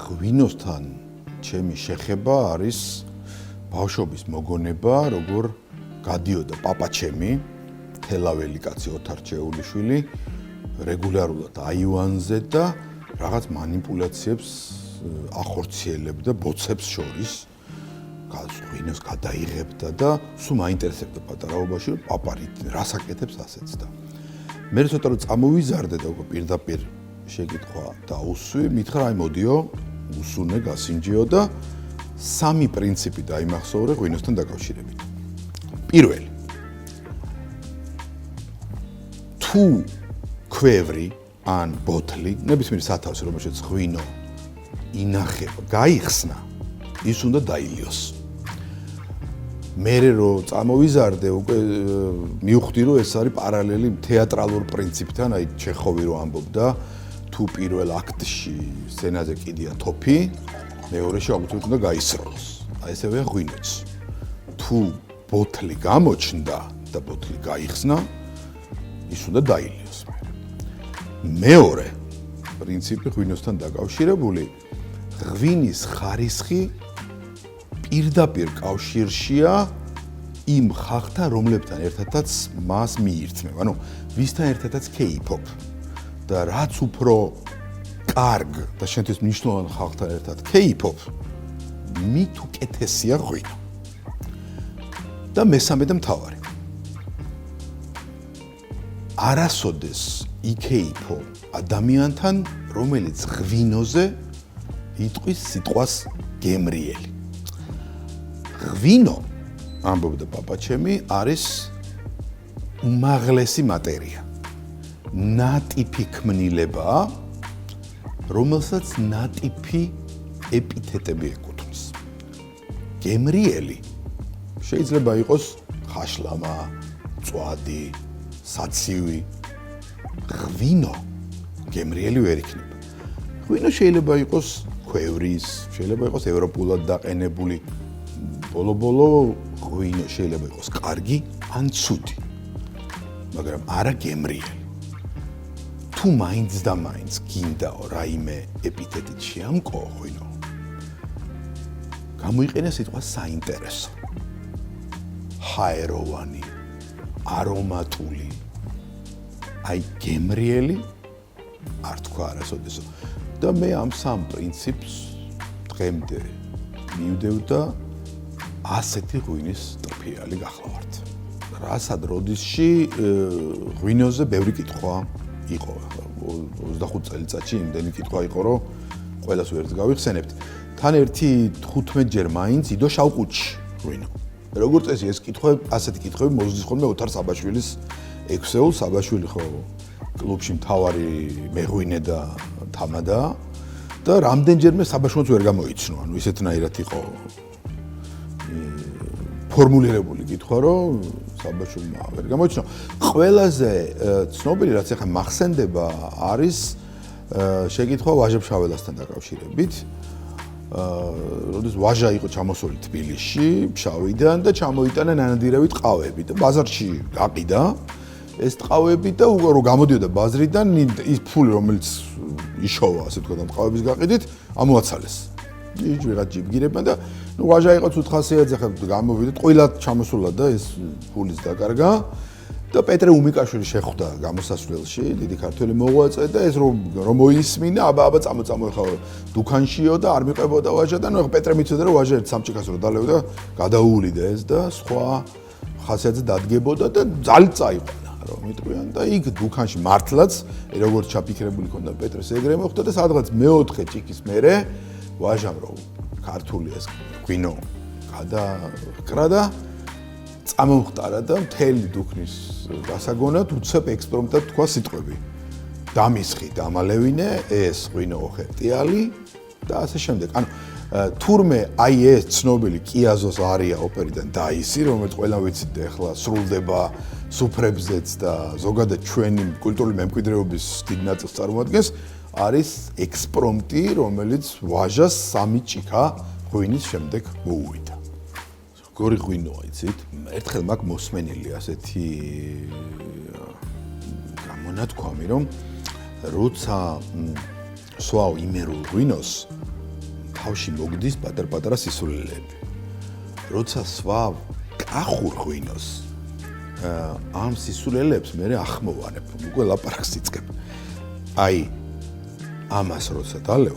ღვინოსთან ჩემი შეხება არის ბავშვობის მოგონება, როგორ გადიოდა პაპა ჩემი, თელაველი კაცი ოთარ ჩეულიშვილი, რეგულარულად აივანზე და რაღაც манипуляციებს ახორციელებდა ბოცებს შორის. ღვინოს გადაიღებდა და სულ მაინტერესებდა პატარაობაში, რომ პაპა რას აკეთებს ასეც და მე ცოტა რომ წამოვიზარდე და უკვე პირდაპირ შეკითხვა დაუსვი, მითხრა აი მოდიო, უსუნე, გასინჯიო და სამი პრინციპი დაიმახსოვრე ღვინოსთან დაკავშირებით. პირველი. თუ ქვევრი ან ბოთლი, ნებისმიერი სათავსი, რომელშიც ღვინო ინახება, გაიხსნა, ის უნდა დაილიოს. მერე რო წამოვიზარდე, უკვე მივხვდი რომ ეს არის პარალელი თეატრალურ პრინციპთან, აი ჩეხოვი რო ამბობდა, თუ პირველ აქტში სცენაზე კიდია თოფი, მეორეში აუცილებლად უნდა გაისროლოს. აი ესევეა ღვინოც. თუ ბოთლი გამოჩნდა და ბოთლი გაიხსნა, ის უნდა დაილიოს. მეორე პრინციპი ღვინოსთან დაკავშირებული, ღვინის ხარისხი პირდაპირ კავშირშია იმ ხალხთან, რომლებთან ერთადაც მას მიირთმევ. ანუ ვისთან ერთადაც ქეიფობ. და რაც უფრო კარგ და შენთვის მნიშვნელოვან ხალხთან ერთად ქეიფობ, მით უკეთესია ღვინო. და მესამე და მთავარი. არასოდეს იქეიფო ადამიანთან, რომელიც ღვინოზე იტყვის სიტყვას გემრიელი. ღვინო, ამბობდა პაპა ჩემი, არის უმაღლესი მატერია. ნატიფი ქმნილებაა, რომელსაც ნატიფი ეპითეტები ეკუთვნის. გემრიელი შეიძლება იყოს ხაშლამა, მწვადი, საცივი. ღვინო გემრიელი ვერ იქნება. ღვინო შეიძლება იყოს ქვევრის, შეიძლება იყოს ევროპულად დაყენებული. ბოლო-ბოლო ღვინო შეიძლება იყოს კარგი ან ცუდი. მაგრამ არა გემრიელი. თუ მაინც და მაინც გინდაო რაიმე ეპითეტით შეამკო ღვინო, გამოიყენე სიტყვა საინტერესო. ჰაეროვანი, არომატული. აი გემრიელი არ თქვა არასოდესო. და მე ამ სამ პრინციპს დღემდე მივდევ და ასეთი ღვინის ტრფიალი გახლავართ. რასად როდისში ღვინოზე ბევრი კითხვა იყო. 25 წელიწადში იმდენი კითხვა იყო, რომ ყველას ვერც გავიხსენებთ. თან ერთი 15 ჯერ მაინც იდო შავყუთში ღვინო. როგორც წესი ეს კითხვები, ასეთი კითხვები მოზდის ხოლმე ოთარ საბაშვილის ექვსეულ. საბაშვილი ხო კლუბში მთავარი მეღვინე და თამადა და რამდენჯერმე საბაშვილს ვერ გამოიცნო. ანუ ისეთნაირად იყო ფორმულირებული კითხვა, რომ საბაშვილმა ვერ გამოიცნო. ყველაზე ცნობილი, რაც ახლა მახსენდება, არის შეკითხვა ვაჟა-ფშაველასთან დაკავშირებით. როდის ვაჟა იყო ჩამოსული თბილისში, ფშავიდან და ჩამოიტანა ნანადირავით ყავები და ბაზარში გაყიდა ეს ტყავები და უკვე რომ გამოდიოდა ბაზრიდან, ის ფული, რომელიც იშოვა, ასე ვთქვათ, ამ ტყავების გაყიდით, ამოაცალეს. ის ვიღაც ჯიბგირებმა და ნუ ვაჟა იყო ცუთხასიათზე, ხა გამოვიდა, ტყუილად ჩამოსულა და ეს ფულის დაკარგა და პეტრე უმიკაშვილი შეხვდა გამოსასვლელში, დიდი ქართველი მოღვაწე და ეს რომ მოისმინა, აბა წამო ხა დუქანშიო და არ მიყვებოდა ვაჟა და ნუ ხა პეტრე მიცოდა რომ ვაჟა ერთ სამჭიქას რომ დალევდა, გადაუვლიდა ეს და სხვა ხასიათზე დადგებოდა და ძალით წაიყვანა. რომ მიტყვიან და იქ დუქანში მართლაც როგორც ჩაფიქრებული ქონდა პეტრეს ეგრე მოხდა და სადღაც მეოთხე ჭიქის მერე ვაჟამ რომ ქართული ეს ღვინო გადაკრა და წამომხტარა და მთელი დუქნის გასაგონად უცებ ექსპრომტად თქვა სიტყვები. დამისხი, დამალევინე, ეს ღვინო ოხერტიალი და ასე შემდეგ. ანუ თურმე აი ეს ცნობილი კიაზოს არია ოპერიდან დაისი, რომელიც ყველა ვიცით და ახლა სრულდება სუფრებზეც და ზოგადად ჩვენი კულტურული მემკვიდრეობის დიდ ნაწილს წარმოადგენს, არის ექსპრომტი, რომელიც ვაჟას 3 ჭიქა ღვინის შემდეგ მოუვიდა. როგორი ღვინოა, იცით? ერთხელ მაგ მოსმენილი ასეთი გამონათქვამი, რომ როცა სვავ იმერულ ღვინოს თავში მოგდის პატარ-პატარა სისულელეები. როცა სვავ კახურ ღვინოს ამ სისულელებს მე ახმოვანებ, უკვე ლაპარაკს იწყებ. აი ამას როცა დალევ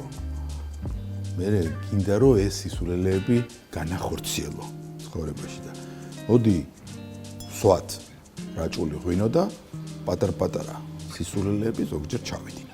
მე გინდა რომ ეს სისულელეები განახორციელო ცხოვრებაში და მოდი სვათ რაჭული ღვინო და პატარ-პატარა სისულელეები ზოგჯერ ჩავიდი.